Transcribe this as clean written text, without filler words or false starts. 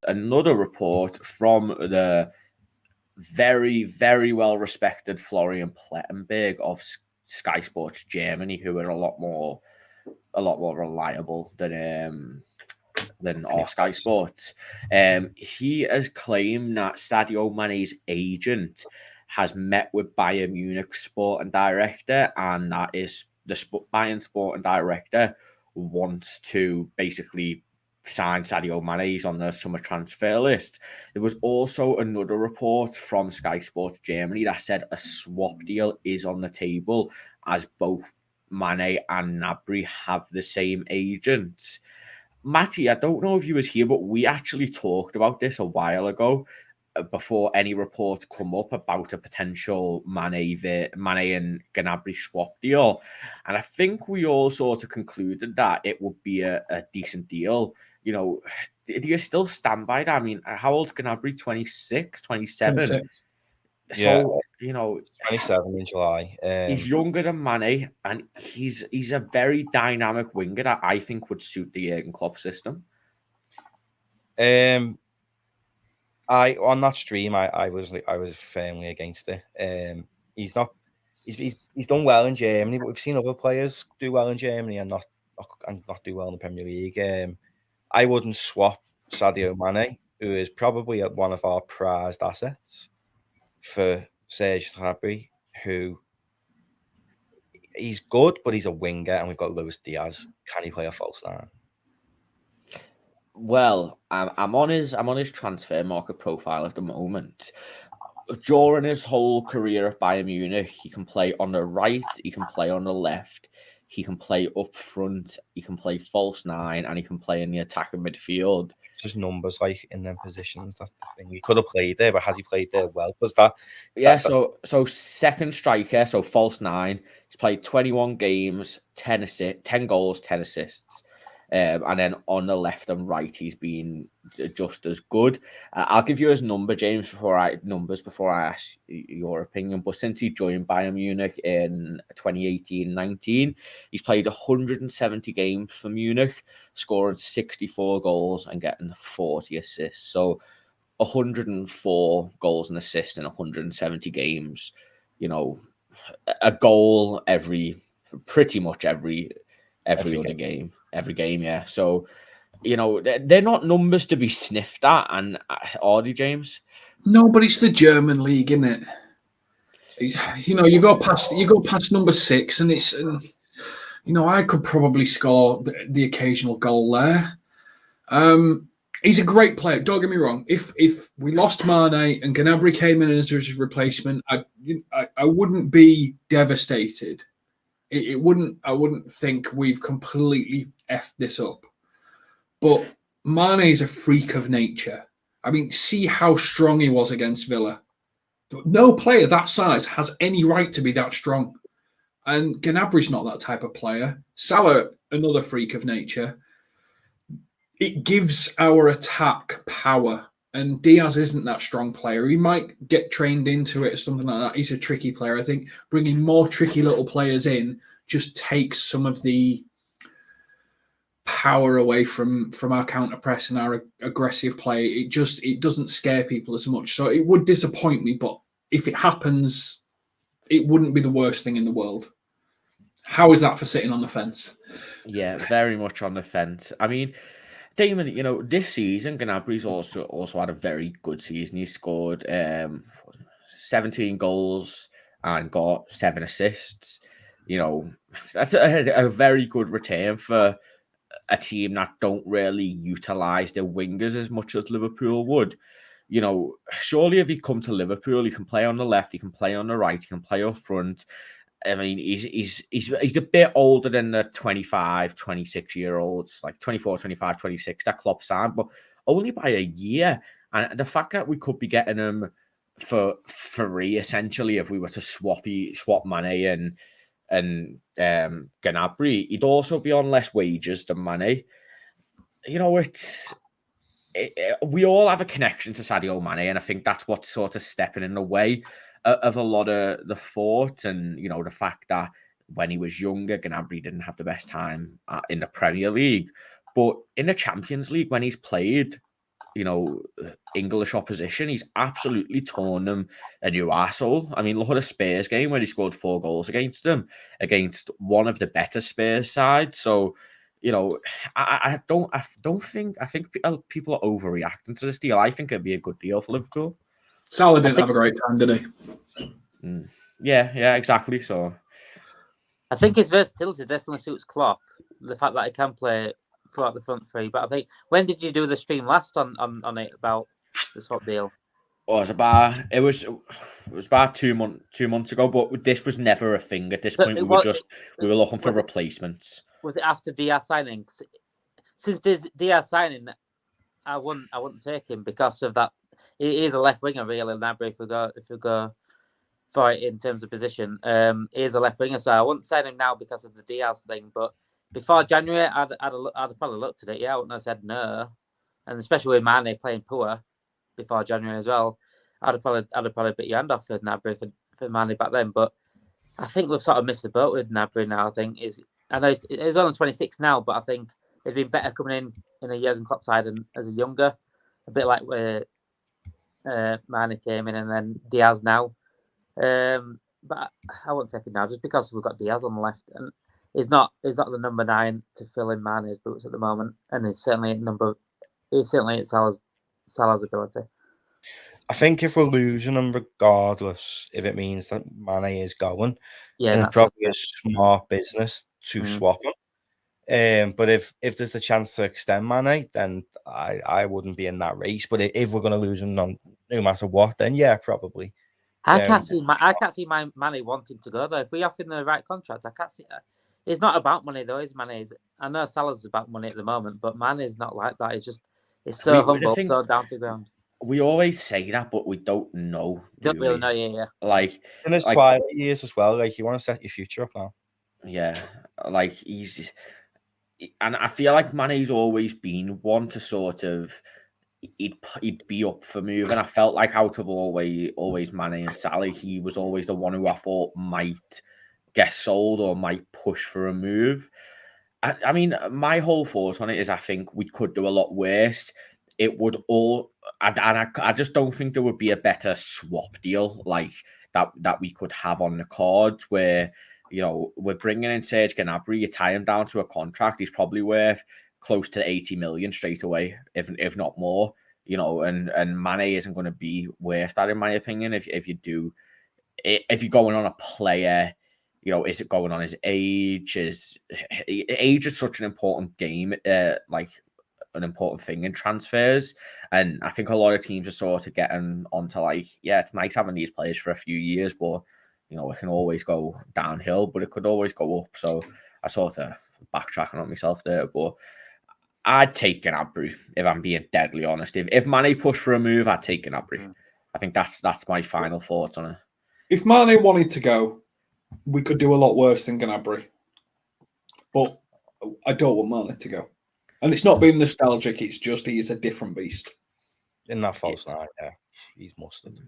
another report from the very, very well respected Florian Plettenberg of Sky Sports Germany, who are a lot more reliable than our Sky Sports. He has claimed that Sadio Mane's agent has met with Bayern Munich's sporting director, and that is the Bayern sporting director wants to basically sign Sadio Mane. He's on the summer transfer list. There was also another report from Sky Sports Germany that said a swap deal is on the table, as both Mane and Gnabry have the same agents. Matty, I don't know if you was here, but we actually talked about this a while ago, before any reports come up about a potential Mane and Gnabry swap deal. And I think we all sort of concluded that it would be a decent deal. You know, do you still stand by that? I mean, how old's Gnabry? 26, 27? 26. So, you know, 27 in July. He's younger than Mane, and he's a very dynamic winger that I think would suit the Jurgen Klopp system. On that stream, I was firmly against it. He's done well in Germany, but we've seen other players do well in Germany and not do well in the Premier League. I wouldn't swap Sadio Mane, who is probably one of our prized assets, for Serge Gnabry, who he's good, but he's a winger, and we've got Luis Diaz. Can he play a false nine? Well, I'm on his transfer market profile at the moment. During his whole career at Bayern Munich, he can play on the right, he can play on the left, he can play up front, he can play false nine, and he can play in the attacking midfield. Just numbers like in them positions. That's the thing. He could have played there, but has he played there well? Because so second striker, so false nine. He's played 21 games, 10 goals, 10 assists. And then on the left and right, he's been just as good. I'll give you his number, James, before I ask your opinion. But since he joined Bayern Munich in 2018-19, he's played 170 games for Munich, scored 64 goals and getting 40 assists. So 104 goals and assists in 170 games. You know, a goal pretty much every other game. Every game, yeah. So, you know, they're not numbers to be sniffed at, and are they, James? No, but it's the German league, isn't it? You know, you go past number 6, and it's, you know, I could probably score the occasional goal there. He's a great player. Don't get me wrong. If we lost Mane and Gnabry came in as his replacement, I wouldn't be devastated. I wouldn't think we've completely effed this up. But Mane is a freak of nature. I mean, see how strong he was against Villa. No player that size has any right to be that strong. And Gnabry's not that type of player. Salah, another freak of nature. It gives our attack power. And Diaz isn't that strong player. He might get trained into it or something like that. He's a tricky player. I think bringing more tricky little players in just takes some of the power away from our counter press and our aggressive play. It doesn't scare people as much. So it would disappoint me, but if it happens, it wouldn't be the worst thing in the world. How is that for sitting on the fence? Yeah, very much on the fence. I mean, Damon, you know, this season, Gnabry's also had a very good season. He scored 17 goals and got 7 assists. You know, that's a very good return for a team that don't really utilise their wingers as much as Liverpool would. You know, surely if he come to Liverpool, he can play on the left, he can play on the right, he can play up front. I mean, he's a bit older than the 25, 26-year-olds, like 24, 25, 26 that Klopp signed, but only by a year. And the fact that we could be getting him for free, essentially, if we were to swap Mane and Gnabry, he'd also be on less wages than Mane. You know, we all have a connection to Sadio Mane, and I think that's what's sort of stepping in the way of a lot of the thought, and you know, the fact that when he was younger, Gnabry didn't have the best time in the Premier League, but in the Champions League when he's played, English opposition. He's absolutely torn them a new arsehole. I mean, look at the Spurs game where he scored 4 goals against them, against one of the better Spurs sides. So, I think people are overreacting to this deal. I think it'd be a good deal for Liverpool. Salah didn't have a great time, did he? Yeah, exactly. So I think his versatility definitely suits Klopp. The fact that he can play throughout the front three. But I think, when did you do the stream last on it about the swap deal? Oh, it was about 2 months ago, but this was never a thing at this point. We were looking for replacements. Was it after Diaz signing? Since Diaz signing, I wouldn't take him because of that. He is a left winger, really, Gnabry, if we go for it in terms of position. He is a left winger, so I wouldn't sign him now because of the Diaz thing. But before January, I'd probably looked at it. Yeah, I wouldn't have said no, and especially with Mane playing poor before January as well, I'd have probably bit your hand off for Gnabry for Mane back then. But I think we've sort of missed the boat with Gnabry now. I know he's only 26 now, but I think it's been better coming in a Jurgen Klopp side and as a younger, a bit like where Mane came in and then Diaz now. But I won't take it now just because we've got Diaz on the left, and he's not the number 9 to fill in Mane's boots at the moment, and he's certainly at Salah's ability. I think if we're losing him, regardless if it means that Mane is going, yeah, it's probably a smart business to swap him. But if there's a chance to extend Mane, then I wouldn't be in that race. But if we're going to lose him, no matter what, then yeah, probably. I can't see Mane wanting to go though. If we offer him the right contract, I can't see. It's not about money though. I know Salah's about money at the moment, but Mane is not like that. It's so humble, so down to ground. We always say that, but we don't know. Don't really know, yeah. Like in his twilight years as well. Like, you want to set your future up now. Yeah, like and I feel like Mane's always been one to sort of. He'd be up for moving. I felt like out of always Mane and Salah, he was always the one who I thought might get sold or might push for a move. I mean, my whole thought on it is I think we could do a lot worse. It would all, and I just don't think there would be a better swap deal like that we could have on the cards where, we're bringing in Serge Gnabry, you tie him down to a contract, he's probably worth close to 80 million straight away, if not more, and Mane isn't going to be worth that, in my opinion. If you're going on a player, is it going on his age? Age is such an important game, like an important thing in transfers. And I think a lot of teams are sort of getting onto like, yeah, it's nice having these players for a few years, but it can always go downhill, but it could always go up. So I sort of backtracking on myself there, but I'd take Gnabry if I'm being deadly honest. If Mane pushed for a move, I'd take Gnabry. I think that's my final thoughts on it. If Mane wanted to go, we could do a lot worse than Gnabry. But I don't want Mane to go. And it's not being nostalgic, it's just he's a different beast. In that false night, yeah. He's mustard.